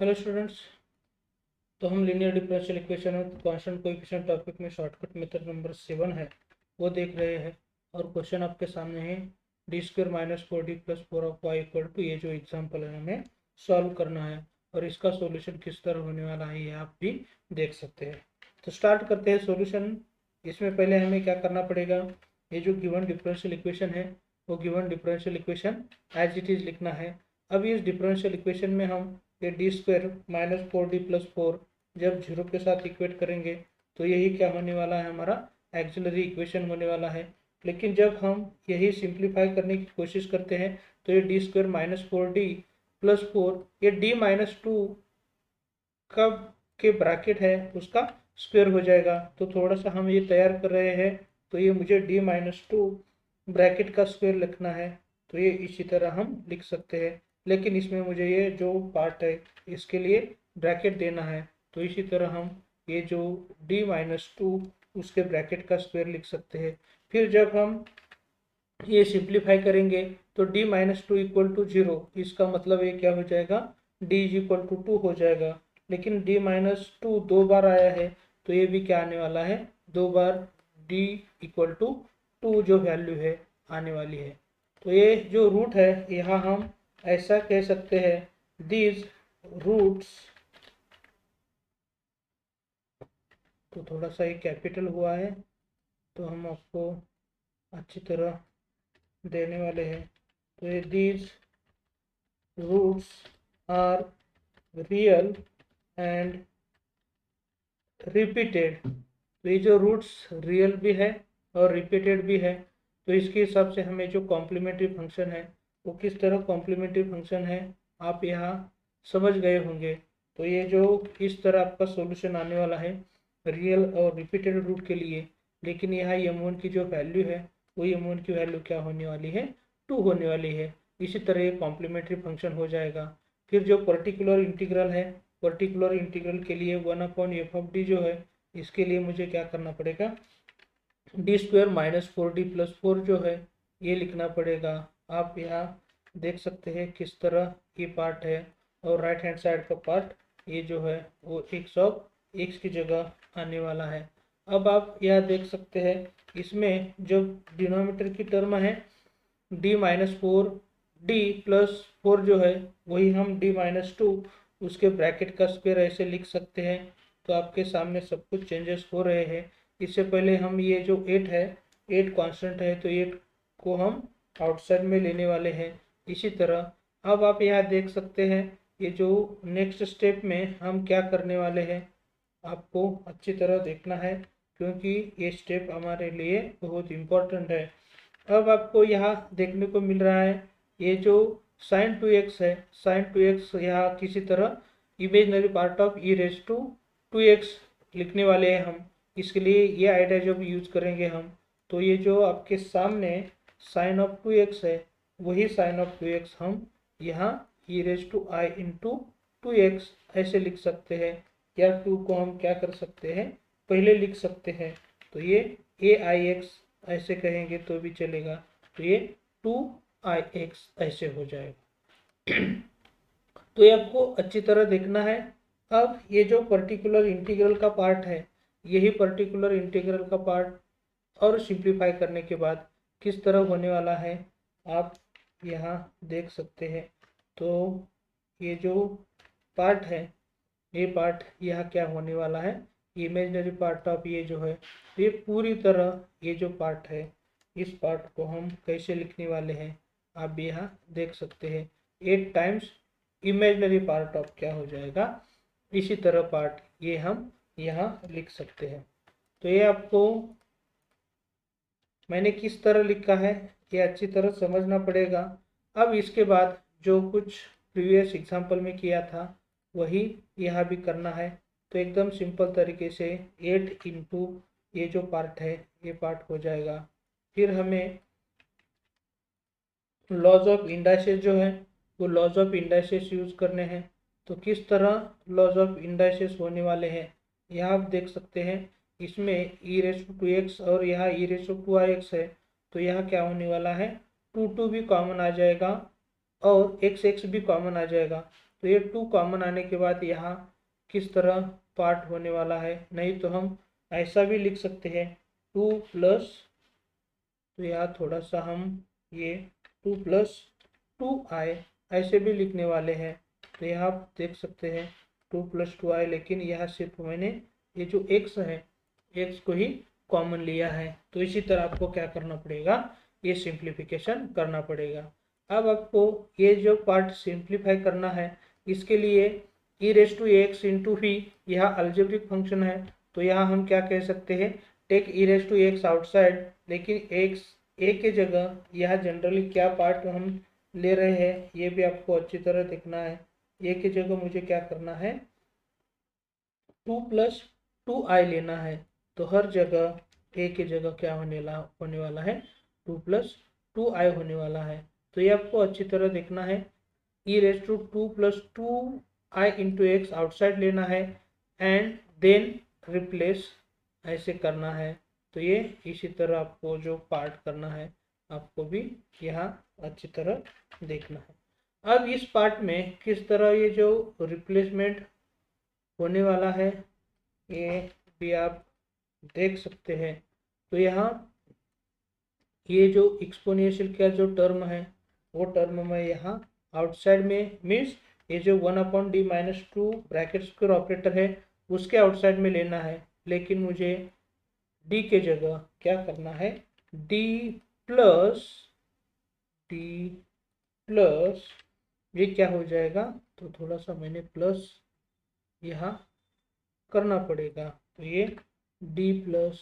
Hello students. तो हम linear differential equation और कांस्टेंट कोएफिशिएंट टॉपिक में शॉर्टकट मेथड नंबर 7 है वो देख रहे हैं। और क्वेश्चन आपके सामने है d² - 4d+4 ऑफ y = ये जो एग्जांपल है हमें सॉल्व करना है और इसका सॉल्यूशन किस तरह होने वाला है ये आप भी देख सकते हैं। तो स्टार्ट करते हैं सॉल्यूशन। इसमें पहले हमें क्या करना पड़ेगा, ये जो गिवन डिफरेंशियल इक्वेशन है वो given differential equation as it is लिखना है। अब इस डिफरेंशियल इक्वेशन में हम ये d² - 4d+4 जब जीरो के साथ इक्वेट करेंगे तो यही क्या होने वाला है, हमारा एक्सिलरी इक्वेशन होने वाला है। लेकिन जब हम यही सिंप्लीफाई करने की कोशिश करते हैं तो ये d² - 4d+4 ये d-2 का के ब्रैकेट है उसका स्क्वायर हो जाएगा। तो थोड़ा सा हम ये तैयार कर रहे हैं, तो ये मुझे d-2 ब्रैकेट का स्क्वायर लिखना है। तो ये इसी तरह हम लिख सकते हैं, लेकिन इसमें मुझे ये जो पार्ट है इसके लिए ब्रैकेट देना है। तो इसी तरह हम ये जो d-2 उसके ब्रैकेट का स्क्वायर लिख सकते हैं। फिर जब हम ये सिंप्लीफाई करेंगे तो d-2 = 0, इसका मतलब ये क्या हो जाएगा, d = 2 हो जाएगा। लेकिन d-2 दो बार आया है तो ये भी क्या आने वाला है, दो बार d = 2 जो वैल्यू है आने वाली है। तो ये जो रूट है यहाँ हम ऐसा कह सकते हैं, दीज रूट्स, तो थोड़ा सा ये कैपिटल हुआ है तो हम आपको अच्छी तरह देने वाले हैं। तो ये these roots are real and repeated. तो ये जो रूट्स रियल भी है और रिपीटेड भी है, तो इसके हिसाब से हमें जो कॉम्प्लीमेंट्री फंक्शन है वो किस तरह कॉम्प्लीमेंट्री फंक्शन है आप यहाँ समझ गए होंगे। तो ये जो इस तरह आपका सॉल्यूशन आने वाला है रियल और रिपीटेड रूट के लिए। लेकिन यहाँ m1 की जो वैल्यू है वो m1 की वैल्यू क्या होने वाली है, 2 होने वाली है। इसी तरह ये कॉम्प्लीमेंट्री फंक्शन हो जाएगा। फिर जो पर्टिकुलर इंटीग्रल है, पर्टिकुलर इंटीग्रल के लिए 1/f(d) जो है, इसके लिए मुझे क्या करना पड़ेगा, d² - 4d+4 जो है ये लिखना पड़ेगा। आप यहाँ देख सकते हैं किस तरह ये पार्ट है और राइट हैंड साइड का पार्ट ये जो है वो x की जगह आने वाला है। अब आप यह देख सकते हैं इसमें जो डिनोमिनेटर की टर्म है d-4 जो है वही हम d-2 उसके ब्रैकेट का स्क्वायर ऐसे लिख सकते हैं। तो आपके सामने सब कुछ चेंजेस हो रहे हैं। इससे पहले हम ये जो 8 है, 8 कांस्टेंट है तो 8 को हम आउटसाइड में लेने वाले हैं। इसी तरह अब आप यहाँ देख सकते हैं ये जो नेक्स्ट स्टेप में हम क्या करने वाले हैं आपको अच्छी तरह देखना है, क्योंकि ये स्टेप हमारे लिए बहुत इम्पोर्टेंट है। अब आपको यहाँ देखने को मिल रहा है ये जो sin 2x है, sin 2x यहाँ किसी तरह इमेजनरी पार्ट ऑफ e⁻²x लिखने वाले हैं हम। इसके लिए ये आइडिया जब यूज करेंगे हम, तो ये जो आपके सामने sin ऑफ 2x है वही sin ऑफ 2x हम यहाँ e⁻I × 2x ऐसे लिख सकते हैं, या 2 को हम क्या कर सकते हैं पहले लिख सकते हैं। तो ये aix ऐसे कहेंगे तो भी चलेगा, तो ये 2ix ऐसे हो जाएगा। तो ये आपको अच्छी तरह देखना है। अब ये जो पर्टिकुलर इंटीग्रल का पार्ट है, यही पर्टिकुलर इंटीग्रल का पार्ट और सिंप्लीफाई करने के बाद किस तरह होने वाला है आप यहाँ देख सकते हैं। तो ये जो पार्ट है, ये पार्ट यहाँ क्या होने वाला है, इमेजिनरी पार्ट ऑफ ये जो है, ये पूरी तरह ये जो पार्ट है इस पार्ट को हम कैसे लिखने वाले हैं आप यहाँ देख सकते हैं। 8 टाइम्स इमेजिनरी पार्ट ऑफ क्या हो जाएगा, इसी तरह पार्ट ये हम यहाँ लिख सकते हैं। तो ये आपको मैंने किस तरह लिखा है ये अच्छी तरह समझना पड़ेगा। अब इसके बाद जो कुछ प्रीवियस एग्जाम्पल में किया था वही यहाँ भी करना है। तो एकदम सिंपल तरीके से 8 इंटू ये जो पार्ट है ये पार्ट हो जाएगा। फिर हमें लॉज ऑफ इंडाइसेस जो है वो लॉज ऑफ इंडाइसेस यूज करने हैं। तो किस तरह लॉज ऑफ इंडाइसेस होने वाले हैं यहाँ आप देख सकते हैं। इसमें e⁻²x और यहाँ e⁻²ix है, तो यहाँ क्या होने वाला है, 2 भी कॉमन आ जाएगा और x भी कॉमन आ जाएगा। तो ये 2 कॉमन आने के बाद यहाँ किस तरह पार्ट होने वाला है, नहीं तो हम ऐसा भी लिख सकते हैं 2 प्लस, तो यहाँ थोड़ा सा हम ये 2 प्लस 2i ऐसे भी लिखने वाले हैं। तो यहाँ आप देख सकते हैं 2 प्लस 2i, लेकिन यहाँ सिर्फ मैंने ये जो x है x को ही कॉमन लिया है। तो इसी तरह आपको क्या करना पड़ेगा, ये सिंप्लीफिकेशन करना पड़ेगा। अब आपको ये जो पार्ट सिंप्लीफाई करना है, इसके लिए e raise to x into ही यहाँ अलजेब्रिक फंक्शन है, तो यहाँ हम क्या कह सकते हैं, take e raise to x outside, लेकिन एक्स ए के जगह यहाँ जनरली क्या पार्ट हम ले रहे हैं ये भी आपको अच्छी तरह देखना है। ए के जगह मुझे क्या करना है, 2 प्लस 2i लेना है, तो हर जगह ए की जगह क्या होने वाला है, 2 प्लस 2i होने वाला है। तो ये आपको अच्छी तरह देखना है। e raise to 2 plus 2i into x outside लेना है एंड देन रिप्लेस ऐसे करना है। तो ये इसी तरह आपको जो पार्ट करना है आपको भी यहाँ अच्छी तरह देखना है। अब इस पार्ट में किस तरह ये जो रिप्लेसमेंट होने वाला है ये भी आप देख सकते हैं। तो यहाँ ये जो एक्सपोनेंशियल का जो टर्म है वो टर्म में यहाँ आउटसाइड में मीन्स ये जो 1/d minus 2 bracket square operator है उसके आउटसाइड में लेना है, लेकिन मुझे d के जगह क्या करना है, d प्लस ये क्या हो जाएगा, तो थोड़ा सा मैंने प्लस यहाँ करना पड़ेगा, तो ये d प्लस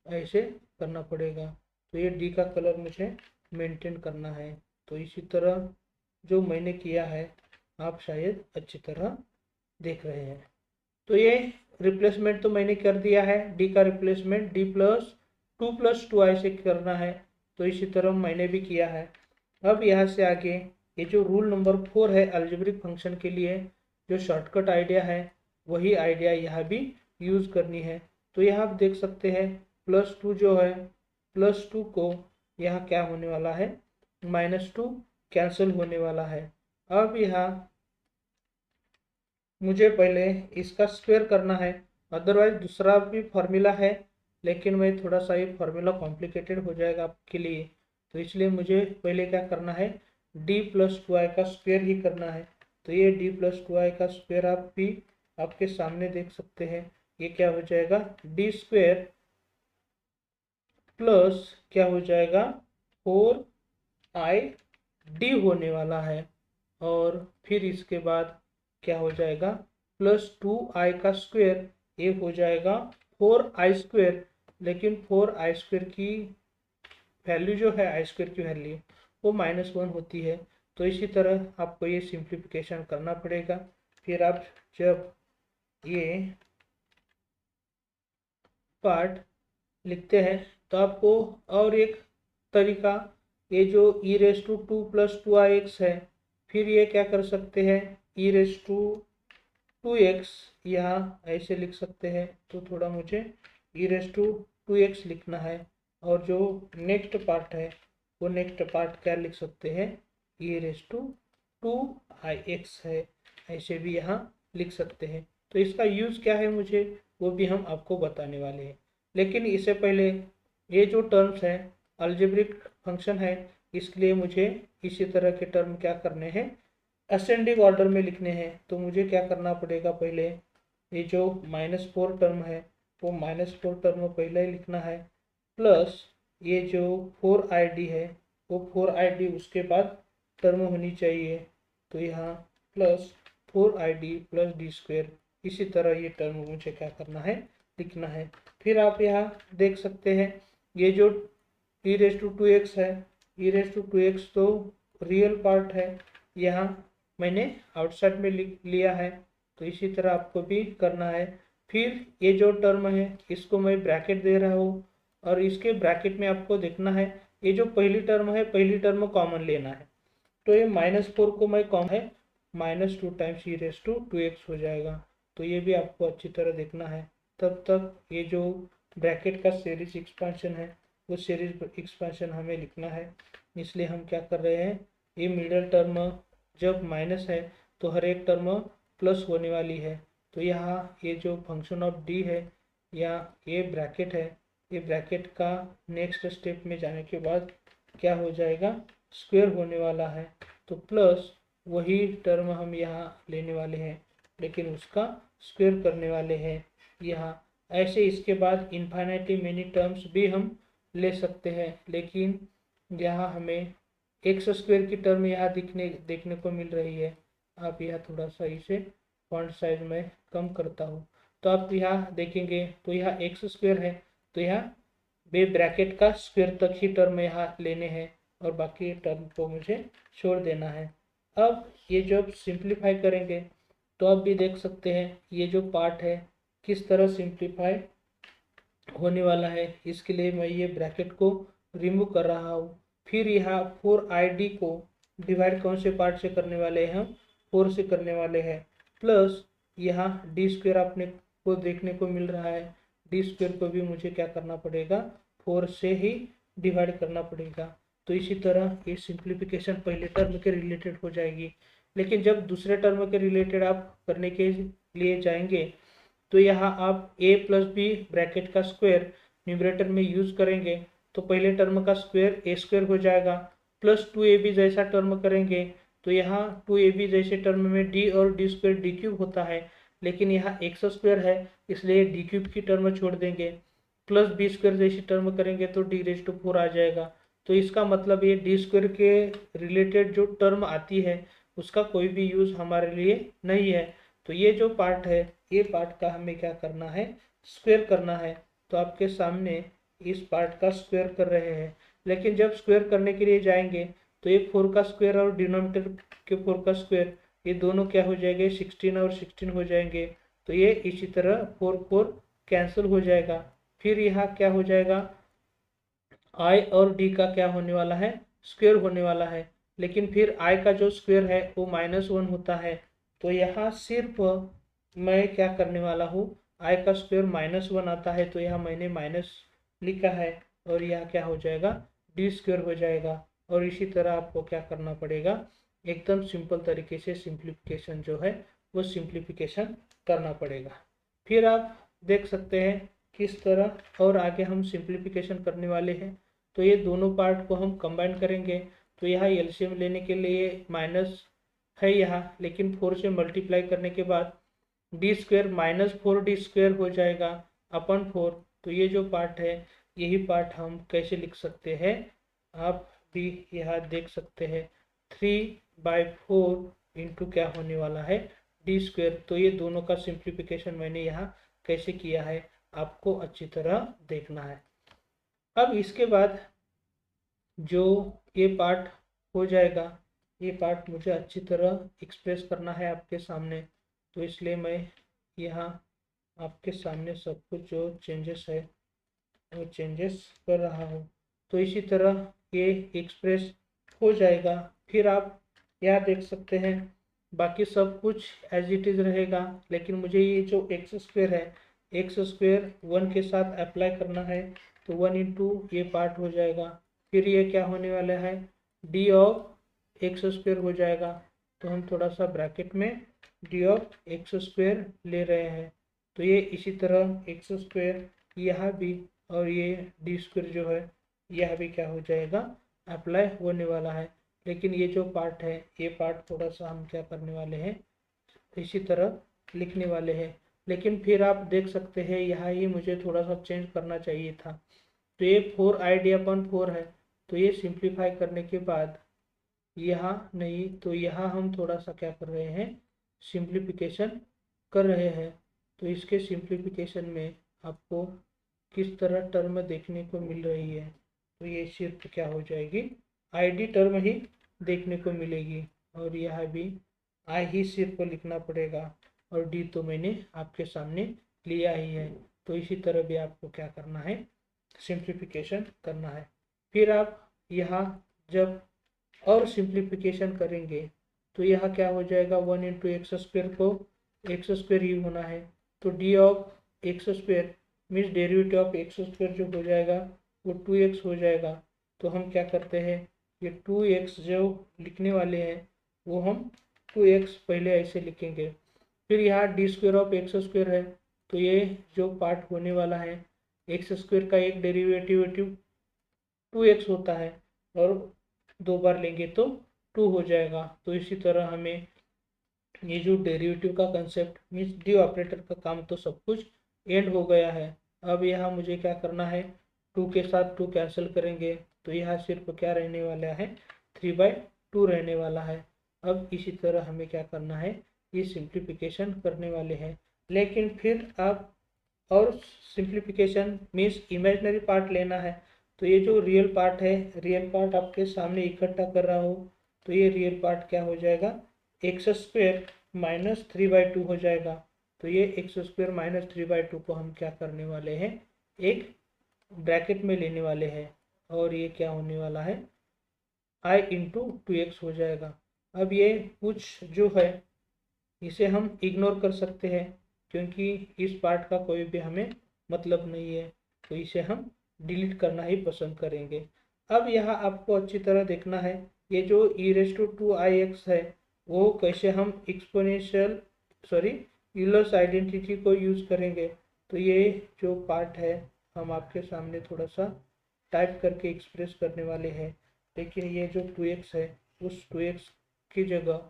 ऐसे करना पड़ेगा। तो ये d का कलर मुझे मेंटेन करना है। तो इसी तरह जो मैंने किया है आप शायद अच्छी तरह देख रहे हैं। तो ये रिप्लेसमेंट तो मैंने कर दिया है, d का replacement d plus 2 plus 2i से करना है, तो इसी तरह मैंने भी किया है। अब यहाँ से आगे ये जो रूल नंबर 4 है अलजेब्रिक फंक्शन के लिए, जो शॉर्टकट आइडिया है वही आइडिया यहाँ भी यूज़ करनी है। तो यहाँ आप देख सकते हैं +2 जो है, +2 को यहाँ क्या होने वाला है, -2 कैंसिल होने वाला है। अब यहाँ मुझे पहले इसका स्क्वायर करना है, अदरवाइज दूसरा भी फार्मूला है, लेकिन मैं थोड़ा सा ये फार्मूला कॉम्प्लिकेटेड हो जाएगा आपके लिए, तो इसलिए मुझे पहले क्या करना है, d प्लस 2i का स्क्वायर ही करना है। तो ये d प्लस 2i का स्क्वायर आप भी आपके सामने देख सकते हैं, ये क्या हो जाएगा, d स्क्वायर प्लस क्या हो जाएगा 4i होने वाला है, और फिर इसके बाद क्या हो जाएगा +2i का स्क्वायर, ये हो जाएगा 4i स्क्वायर, लेकिन 4i स्क्वायर की वैल्यू जो है i स्क्वायर की वैल्यू वो -1 होती है। तो इसी तरह आपको ये सिंप्लीफिकेशन करना पड़ेगा। फिर आप जब ये पार्ट लिखते हैं तो आपको और एक तरीका, ये जो e raise to 2 plus 2ix है, फिर ये क्या कर सकते हैं, e रेस टू 2x यहाँ ऐसे लिख सकते हैं। तो थोड़ा मुझे e रेस टू 2x लिखना है, और जो नेक्स्ट पार्ट है वो नेक्स्ट पार्ट क्या लिख सकते हैं, e रेस टू 2ix है, ऐसे भी यहाँ लिख सकते हैं। तो इसका यूज़ क्या है मुझे वो भी हम आपको बताने वाले हैं, लेकिन इससे पहले ये जो टर्म्स हैं अलजेब्रिक फंक्शन है, इसके लिए मुझे इसी तरह के टर्म क्या करने हैं, असेंडिंग ऑर्डर में लिखने हैं। तो मुझे क्या करना पड़ेगा, पहले ये जो -4 टर्म है वो -4 टर्म पहले ही लिखना है, प्लस ये जो 4id है वो 4id उसके बाद टर्म होनी चाहिए। तो यहाँ plus 4id plus d square, इसी तरह ये टर्म मुझे क्या करना है, लिखना है। फिर आप यहाँ देख सकते हैं ये जो e रेस टू 2x है, e रेस टू 2x तो रियल पार्ट है, यहाँ मैंने आउटसाइड में लिख लिया है, तो इसी तरह आपको भी करना है। फिर ये जो टर्म है इसको मैं ब्रैकेट दे रहा हूँ, और इसके ब्रैकेट में आपको देखना है ये जो पहली टर्म है, पहली टर्म कॉमन लेना है। तो ये -4 को मैं कॉमन है, -2 times e raise to 2x हो जाएगा। तो ये भी आपको अच्छी तरह देखना है। तब तक ये जो ब्रैकेट का सीरीज एक्सपेंशन है वो सीरीज एक्सपेंशन हमें लिखना है, इसलिए हम क्या कर रहे हैं, ये मिडल टर्म जब माइनस है तो हर एक टर्म प्लस होने वाली है। तो यहाँ ये जो फंक्शन ऑफ डी है या ये ब्रैकेट है, ये ब्रैकेट का नेक्स्ट स्टेप में जाने के बाद क्या हो जाएगा, स्क्वायर होने वाला है। तो प्लस वही टर्म हम यहाँ लेने वाले हैं लेकिन उसका स्क्वायर करने वाले हैं यहाँ। ऐसे इसके बाद इन्फाइनाइटली मेनी टर्म्स भी हम ले सकते हैं, लेकिन यहाँ हमें एक्स स्क्वायर की टर्म यहाँ देखने को मिल रही है। आप यहाँ थोड़ा सा इसे फॉन्ट साइज में कम करता हूँ तो आप यहाँ देखेंगे तो यहाँ एक्स स्क्वायर है, तो यहाँ बे ब्रैकेट का स्क्वायर तक ही टर्म यहाँ लेने हैं और बाकी टर्म को मुझे छोड़ देना है। अब ये जब सिंप्लीफाई करेंगे तो आप भी देख सकते हैं ये जो पार्ट है किस तरह सिंप्लीफाई होने वाला है। इसके लिए मैं ये ब्रैकेट को रिमूव कर रहा हूँ। फिर यहाँ 4id को डिवाइड कौन से पार्ट से करने वाले हैं, हम 4 से करने वाले हैं। प्लस यहाँ डी स्क्वायर आपने को देखने को मिल रहा है, डी स्क्वायर को भी मुझे क्या करना पड़ेगा, 4 से ही डिवाइड करना पड़ेगा। तो इसी तरह ये सिंप्लीफिकेशन पहले टर्म के रिलेटेड हो जाएगी। लेकिन जब दूसरे टर्म के रिलेटेड आप करने के लिए जाएंगे तो यहाँ आप a प्लस बी ब्रैकेट का स्क्वायर न्यूमरेटर में यूज करेंगे तो पहले टर्म का स्क्वायर a स्क्वायर हो जाएगा। प्लस 2ab जैसा टर्म करेंगे तो यहाँ 2ab जैसे टर्म में d और d स्क्वायर डी क्यूब होता है, लेकिन यहाँ x स्क्वायर है इसलिए डी क्यूब की टर्म छोड़ देंगे। प्लस बी स्क्वायर जैसी टर्म करेंगे तो d⁴ आ जाएगा। तो इसका मतलब ये डी स्क्वायर के रिलेटेड जो टर्म आती है उसका कोई भी यूज हमारे लिए नहीं है। तो ये जो पार्ट है ये पार्ट का हमें क्या करना है, स्क्वायर करना है। तो आपके सामने इस पार्ट का स्क्वायर कर रहे हैं, लेकिन जब स्क्वायर करने के लिए जाएंगे तो ये 4 का स्क्वायर और डिनोमिनेटर के 4 का स्क्वायर ये दोनों क्या हो जाएंगे, 16 और 16 हो जाएंगे। तो ये इसी तरह 4 कैंसिल हो जाएगा। फिर यहाँ क्या हो जाएगा, i और d का क्या होने वाला है, स्क्वायर होने वाला है। लेकिन फिर i का जो स्क्वायर है वो -1 होता है। तो यहाँ सिर्फ मैं क्या करने वाला हूँ, i का स्क्वायर -1 आता है तो यहाँ मैंने माइनस लिखा है और यहाँ क्या हो जाएगा, d स्क्वायर हो जाएगा। और इसी तरह आपको क्या करना पड़ेगा, एकदम सिंपल तरीके से सिंप्लीफिकेशन जो है वो सिंप्लीफिकेशन करना पड़ेगा। फिर आप देख सकते हैं किस तरह और आगे हम सिंप्लीफिकेशन करने वाले हैं। तो ये दोनों पार्ट को हम कंबाइन करेंगे तो यहाँ एलसीएम लेने के लिए माइनस है यहाँ, लेकिन 4 से मल्टीप्लाई करने के बाद डी स्क्वायर -4d स्क्वायर हो जाएगा अपन 4। तो ये जो पार्ट है यही पार्ट हम कैसे लिख सकते हैं, आप भी यहाँ देख सकते हैं 3/4 इंटू क्या होने वाला है, डी स्क्वायर। तो ये दोनों का सिंप्लीफिकेशन मैंने यहाँ कैसे किया है आपको अच्छी तरह देखना है। अब इसके बाद जो ये पार्ट हो जाएगा, ये पार्ट मुझे अच्छी तरह एक्सप्रेस करना है आपके सामने। तो इसलिए मैं यहाँ आपके सामने सब कुछ जो चेंजेस है वो चेंजेस कर रहा हूँ। तो इसी तरह ये एक्सप्रेस हो जाएगा। फिर आप यहाँ देख सकते हैं बाकी सब कुछ एज इट इज़ रहेगा, लेकिन मुझे ये जो एक्स स्क्वायर है, एक्स स्क्वायर 1 के साथ अप्लाई करना है। तो 1 इंटू ये पार्ट हो जाएगा। फिर ये क्या होने वाला है, डी ऑफ एक्स स्क्वायर हो जाएगा। तो हम थोड़ा सा ब्रैकेट में डी ऑफ एक्स स्क्वायर ले रहे हैं। तो ये इसी तरह एक्स स्क्वायर यहाँ भी और ये डी स्क्वायर जो है यह भी क्या हो जाएगा, अप्लाई होने वाला है। लेकिन ये जो पार्ट है ये पार्ट थोड़ा सा हम क्या करने वाले हैं, इसी तरह लिखने वाले हैं। लेकिन फिर आप देख सकते हैं यहाँ ही मुझे थोड़ा सा चेंज करना चाहिए था। तो ये 4id/4 है, तो ये सिंप्लीफाई करने के बाद यहाँ नहीं, तो यहाँ हम थोड़ा सा क्या कर रहे हैं, सिंप्लीफिकेशन कर रहे हैं। तो इसके सिंप्लीफिकेशन में आपको किस तरह टर्म देखने को मिल रही है, तो ये सिर्फ क्या हो जाएगी, id टर्म ही देखने को मिलेगी। और यह भी i ही सिर्फ लिखना पड़ेगा और d तो मैंने आपके सामने लिया ही है। तो इसी तरह भी आपको क्या करना है, सिंप्लीफिकेशन करना है। फिर आप यहाँ जब और सिंप्लीफिकेशन करेंगे तो यहाँ क्या हो जाएगा, 1 इंटू एक्स स्क्वायर को एक्स स्क्वायर ही होना है। तो D of x square means derivative of x square जो हो जाएगा वो 2x हो जाएगा। तो हम क्या करते हैं, ये 2x जो लिखने वाले हैं वो हम 2x पहले ऐसे लिखेंगे। फिर यहाँ D square of x square है, तो ये जो पार्ट होने वाला है एक्स स्क्वेयर का एक डेरिवेटिव 2x होता है और 2 बार लेंगे तो 2 हो जाएगा। तो इसी तरह हमें ये जो डेरिवेटिव का कंसेप्ट मीन्स डी ऑपरेटर का काम तो सब कुछ एंड हो गया है। अब यहाँ मुझे क्या करना है, 2 के साथ 2 कैंसिल करेंगे तो यहाँ सिर्फ क्या रहने वाला है, 3/2 रहने वाला है। अब इसी तरह हमें क्या करना है, ये सिंप्लीफिकेशन करने वाले हैं। लेकिन फिर आप और सिंप्लीफिकेशन मीन्स इमेजिनरी पार्ट लेना है, तो ये जो रियल पार्ट है, रियल पार्ट आपके सामने इकट्ठा कर रहा हो, तो ये रियल पार्ट क्या हो जाएगा, एक्स स्क्वेयर माइनस 3/2 हो जाएगा। तो ये एक्स स्क्वेयर माइनस 3/2 को हम क्या करने वाले हैं, एक ब्रैकेट में लेने वाले हैं और ये क्या होने वाला है, i इंटू 2x हो जाएगा। अब ये कुछ जो है इसे हम इग्नोर कर सकते हैं क्योंकि इस पार्ट का कोई भी हमें मतलब नहीं है, तो इसे हम डिलीट करना ही पसंद करेंगे। अब यहाँ आपको अच्छी तरह देखना है, ये जो e⁻²ix है वो कैसे हम एक्सपोनेंशियल यूलर्स आइडेंटिटी को यूज़ करेंगे। तो ये जो पार्ट है हम आपके सामने थोड़ा सा टाइप करके एक्सप्रेस करने वाले हैं। लेकिन ये जो 2x है उस 2x की जगह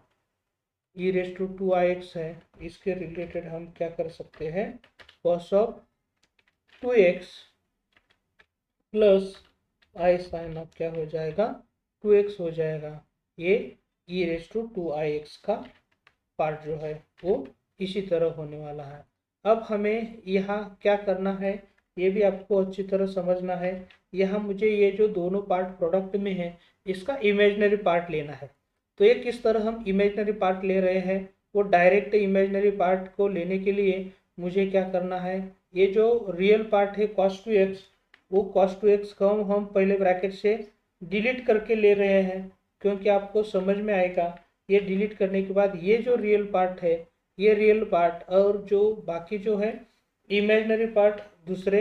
e⁻²ix है, इसके रिलेटेड हम क्या कर सकते हैं, cos of 2x plus i sine of क्या हो जाएगा, 2x हो जाएगा। ये e⁻²ix का पार्ट जो है वो इसी तरह होने वाला है। अब हमें यहाँ क्या करना है ये भी आपको अच्छी तरह समझना है। यहाँ मुझे ये जो दोनों पार्ट प्रोडक्ट में है इसका इमेजिनरी पार्ट लेना है। तो ये किस तरह हम इमेजिनरी पार्ट ले रहे हैं, वो डायरेक्ट इमेजिनरी पार्ट को लेने के लिए मुझे क्या करना है, ये जो रियल पार्ट है cos 2x, वो cos 2x को हम पहले ब्रैकेट से डिलीट करके ले रहे हैं क्योंकि आपको समझ में आएगा। ये डिलीट करने के बाद ये जो रियल पार्ट है, ये रियल पार्ट और जो बाकी जो है इमेजिनरी पार्ट दूसरे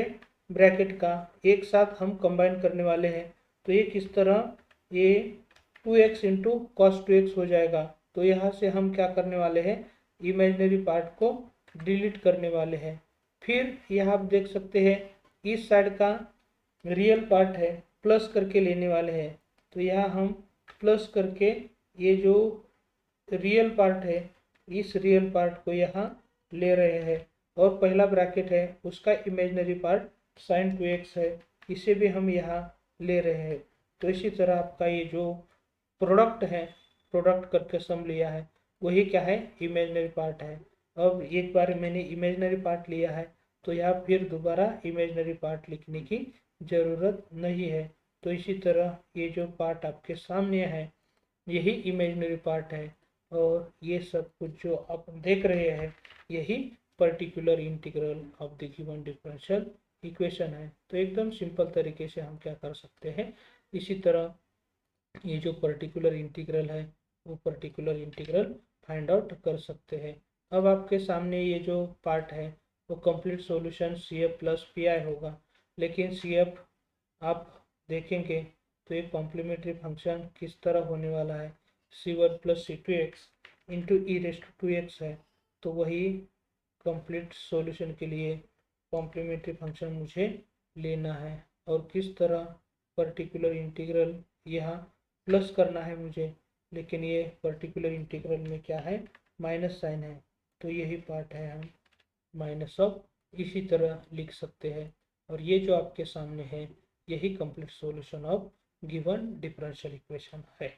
ब्रैकेट का एक साथ हम कंबाइन करने वाले हैं। तो ये किस तरह, ये 2x इंटू कॉस 2x हो जाएगा। तो यहाँ से हम क्या करने वाले हैं, इमेजिनरी पार्ट को डिलीट करने वाले हैं। फिर यहाँ आप देख सकते हैं इस साइड का रियल पार्ट है प्लस करके लेने वाले हैं। तो यहाँ हम प्लस करके ये जो रियल पार्ट है इस रियल पार्ट को यहाँ ले रहे हैं और पहला ब्रैकेट है उसका इमेजिनरी पार्ट sin 2x है, इसे भी हम यहाँ ले रहे हैं। तो इसी तरह आपका ये जो प्रोडक्ट है, प्रोडक्ट करके सम लिया है, वही क्या है, इमेजिनरी पार्ट है। अब एक बार मैंने इमेजिनरी पार्ट लिया है तो यहाँ फिर दोबारा इमेजिनरी पार्ट लिखने की ज़रूरत नहीं है। तो इसी तरह ये जो पार्ट आपके सामने है यही इमेजिनरी पार्ट है और ये सब कुछ जो आप देख रहे हैं यही particular integral of the given differential equation है। तो एकदम सिंपल तरीके से हम क्या कर सकते हैं, इसी तरह ये जो पर्टिकुलर इंटीग्रल है वो पर्टिकुलर इंटीग्रल फाइंड आउट कर सकते हैं। अब आपके सामने ये जो पार्ट है वो complete solution CF plus PI होगा, लेकिन CF आप देखेंगे तो एक कॉम्प्लीमेंट्री फंक्शन किस तरह होने वाला है, C1 plus C2x into e⁻²x है। तो वही कंप्लीट सॉल्यूशन के लिए कॉम्प्लीमेंट्री फंक्शन मुझे लेना है और किस तरह पर्टिकुलर इंटीग्रल यहाँ प्लस करना है मुझे, लेकिन ये पर्टिकुलर इंटीग्रल में क्या है, माइनस साइन है। तो यही पार्ट है, हम माइनस ऑफ इसी तरह लिख सकते हैं और ये जो आपके सामने है यही complete solution of given differential equation है।